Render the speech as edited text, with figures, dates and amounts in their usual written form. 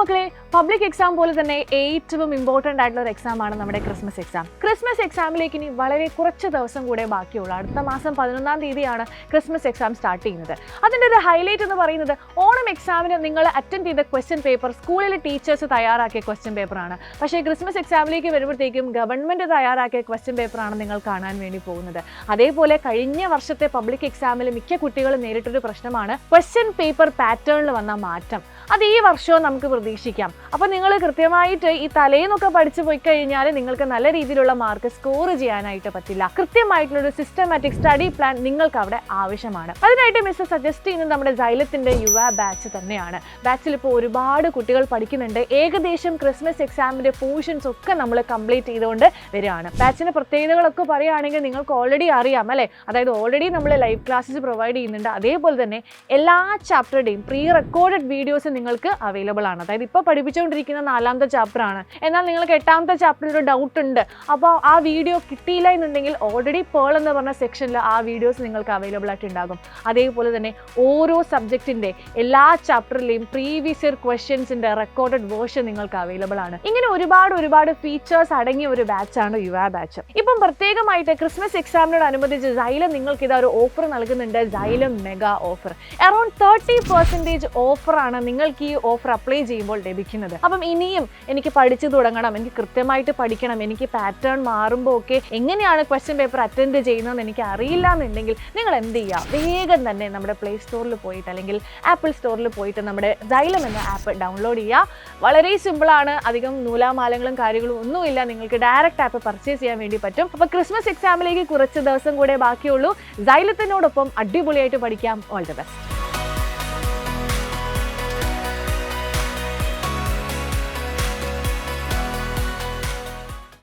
മക്കളെ public exam പോലെ തന്നെ ഏറ്റവും ഇമ്പോർട്ടൻ്റ് ആയിട്ടുള്ള ഒരു എക്സാം ആണ് നമ്മുടെ ക്രിസ്മസ് എക്സാം. ക്രിസ്മസ് എക്സാമിലേക്ക് ഇനി വളരെ കുറച്ച് ദിവസം കൂടെ ബാക്കിയുള്ളൂ. അടുത്ത മാസം 11-ാം തീയതിയാണ് ക്രിസ്മസ് എക്സാം സ്റ്റാർട്ട് ചെയ്യുന്നത്. അതിൻ്റെ ഒരു ഹൈലൈറ്റ് എന്ന് പറയുന്നത് ഓണം എക്സാമിന് നിങ്ങൾ അറ്റൻഡ് ചെയ്ത ക്വസ്റ്റ്യൻ പേപ്പർ സ്കൂളിലെ ടീച്ചേഴ്സ് തയ്യാറാക്കിയ ക്വസ്റ്റ്യൻ പേപ്പറാണ്. പക്ഷേ ക്രിസ്മസ് എക്സാമിലേക്ക് വരുമ്പോഴത്തേക്കും ഗവൺമെൻറ് തയ്യാറാക്കിയ ക്വസ്റ്റ്യൻ പേപ്പറാണ് നിങ്ങൾ കാണാൻ വേണ്ടി പോകുന്നത്. അതേപോലെ കഴിഞ്ഞ വർഷത്തെ പബ്ലിക് എക്സാമിൽ മിക്ക കുട്ടികളും നേരിട്ടൊരു പ്രശ്നമാണ് ക്വസ്റ്റ്യൻ പേപ്പർ പാറ്റേണിൽ വന്ന മാറ്റം. അത് ഈ വർഷവും നമുക്ക് പ്രതീക്ഷിക്കാം. അപ്പോൾ നിങ്ങൾ കൃത്യമായിട്ട് ഈ തലേന്നൊക്കെ പഠിച്ചു പോയി കഴിഞ്ഞാൽ നിങ്ങൾക്ക് നല്ല രീതിയിലുള്ള മാർക്ക് സ്കോർ ചെയ്യാനായിട്ട് പറ്റില്ല. കൃത്യമായിട്ടുള്ളൊരു സിസ്റ്റമാറ്റിക് സ്റ്റഡി പ്ലാൻ നിങ്ങൾക്ക് അവിടെ ആവശ്യമാണ്. അതിനായിട്ട് മിസ് സജസ്റ്റ് ചെയ്യുന്നത് നമ്മുടെ Xylemത്തിൻ്റെ യുവ ബാച്ച് തന്നെയാണ്. ബാച്ചിൽ ഇപ്പോൾ ഒരുപാട് കുട്ടികൾ പഠിക്കുന്നുണ്ട്. ഏകദേശം ക്രിസ്മസ് എക്സാമിൻ്റെ പോർഷൻസ് ഒക്കെ നമ്മൾ കംപ്ലീറ്റ് ചെയ്തുകൊണ്ട് വരികയാണ്. ബാച്ചിൻ്റെ പ്രത്യേകതകളൊക്കെ പറയുകയാണെങ്കിൽ നിങ്ങൾക്ക് ഓൾറെഡി അറിയാം അല്ലേ. അതായത് ഓൾറെഡി നമ്മൾ ലൈവ് ക്ലാസ്സസ് പ്രൊവൈഡ് ചെയ്യുന്നുണ്ട്. അതേപോലെ തന്നെ എല്ലാ ചാപ്റ്ററുടെയും പ്രീ റെക്കോർഡഡ് വീഡിയോസ് നിങ്ങൾക്ക് അവൈലബിൾ ആണ്. അതായത് ഇപ്പോൾ പഠിപ്പിച്ചുകൊണ്ടിരിക്കുന്ന 4ാമത്തെ ചാപ്റ്റർ ആണ്. എന്നാൽ നിങ്ങൾക്ക് 8ാമത്തെ ചാപ്റ്ററിൽ ഒരു ഡൗട്ട് ഉണ്ട്, അപ്പോൾ ആ വീഡിയോ കിട്ടിയില്ല എന്നുണ്ടെങ്കിൽ ഓൾറെഡി പേൾ എന്ന് പറഞ്ഞ സെക്ഷനിൽ ആ വീഡിയോസ് നിങ്ങൾക്ക് അവൈലബിൾ ആയിട്ട് ഉണ്ടാകും. അതേപോലെ തന്നെ ഓരോ സബ്ജക്റ്റിൻ്റെ എല്ലാ ചാപ്റ്ററിലെയും പ്രീവിയസ് ഇയർ ക്വസ്റ്റ്യൻസിൻ്റെ റെക്കോർഡഡ് വേർഷൻ നിങ്ങൾക്ക് അവൈലബിൾ ആണ്. ഇങ്ങനെ ഒരുപാട് ഫീച്ചേഴ്സ് അടങ്ങിയ ഒരു ബാച്ചാണ് യുവ ബാച്ച്. ഇപ്പം പ്രത്യേകമായിട്ട് ക്രിസ്മസ് എക്സാമിനോടനുബന്ധിച്ച് Xylem നിങ്ങൾക്ക് ഇതാ ഒരു ഓഫർ നൽകുന്നുണ്ട്. Xylem mega offer. അറൌണ്ട് 30% ഓഫറാണ് നിങ്ങൾക്ക് ഈ ഓഫർ അപ്ലൈ ചെയ്യുമ്പോൾ ലഭിക്കുന്നത്. അപ്പം ഇനിയും എനിക്ക് പഠിച്ചു തുടങ്ങണം, എനിക്ക് കൃത്യമായിട്ട് പഠിക്കണം, എനിക്ക് പാറ്റേൺ മാറുമ്പോൾ ഒക്കെ എങ്ങനെയാണ് ക്വസ്റ്റ്യൻ പേപ്പർ അറ്റൻഡ് ചെയ്യുന്നതെന്ന് എനിക്ക് അറിയില്ല എന്നുണ്ടെങ്കിൽ നിങ്ങൾ എന്ത് ചെയ്യുക, വേഗം തന്നെ നമ്മുടെ പ്ലേ സ്റ്റോറിൽ പോയിട്ട് അല്ലെങ്കിൽ ആപ്പിൾ സ്റ്റോറിൽ പോയിട്ട് നമ്മുടെ Xylem എന്ന ആപ്പ് ഡൗൺലോഡ് ചെയ്യുക. വളരെ സിമ്പിളാണ്, അധികം നൂലാമാലങ്ങളും കാര്യങ്ങളും ഒന്നുമില്ല. നിങ്ങൾക്ക് ഡയറക്റ്റ് ആപ്പ് പർച്ചേസ് ചെയ്യാൻ വേണ്ടി പറ്റും. അപ്പോൾ ക്രിസ്മസ് എക്സാമിലേക്ക് കുറച്ച് ദിവസം കൂടെ ബാക്കിയുള്ളൂ. Xylemത്തിനോടൊപ്പം അടിപൊളിയായിട്ട് പഠിക്കാം. All the best.